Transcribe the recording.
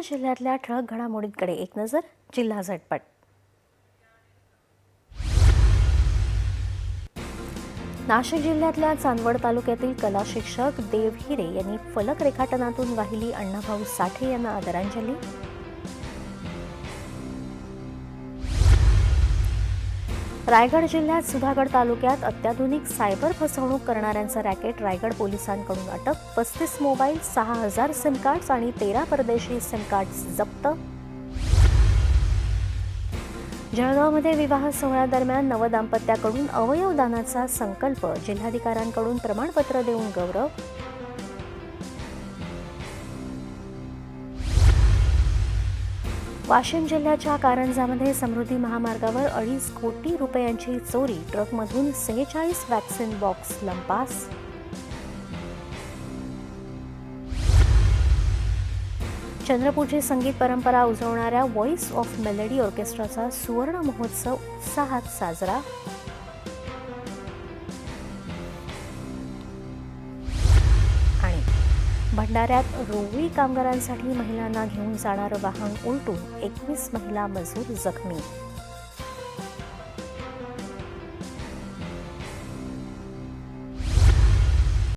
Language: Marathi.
जिल्ह्यातल्या ठळक घडामोडींकडे एक नजर. जिल्हा झटपट. नाशिक जिल्ह्यातल्या चांदवड तालुक्यातील कला शिक्षक देव हिरे यांनी फलक रेखाटनातून वाहिली अण्णाभाऊ साठे यांना आदरांजली. रायगड जिल्ह्यात सुधागड तालुक्यात अत्याधुनिक सायबर फसवणूक करणाऱ्यांचं रॅकेट रायगड पोलिसांकडून अटक. 35 मोबाईल, 6000 सिम कार्ड्स आणि 13 परदेशी सिम कार्ड्स जप्त. जळगावमध्ये विवाह सोहळ्यादरम्यान नवदाम्पत्याकडून अवयव दानाचा संकल्प. जिल्हाधिकाऱ्यांकडून प्रमाणपत्र देऊन गौरव. वाशिम जिल्ह्याच्या कारंजामध्ये समृद्धी महामार्गावर 2.5 कोटी रुपयांची चोरी. ट्रकमधून 46 वॅक्सिन बॉक्स लंपास. चंद्रपूरची संगीत परंपरा उजवणाऱ्या व्हॉइस ऑफ मेलडी ऑर्केस्ट्राचा सुवर्ण महोत्सव उत्साहात साजरा. आणि भंडाऱ्यात रोवळी कामगारांसाठी महिलांना घेऊन जाणारं वाहन उलटून 21 महिला मजूर जखमी.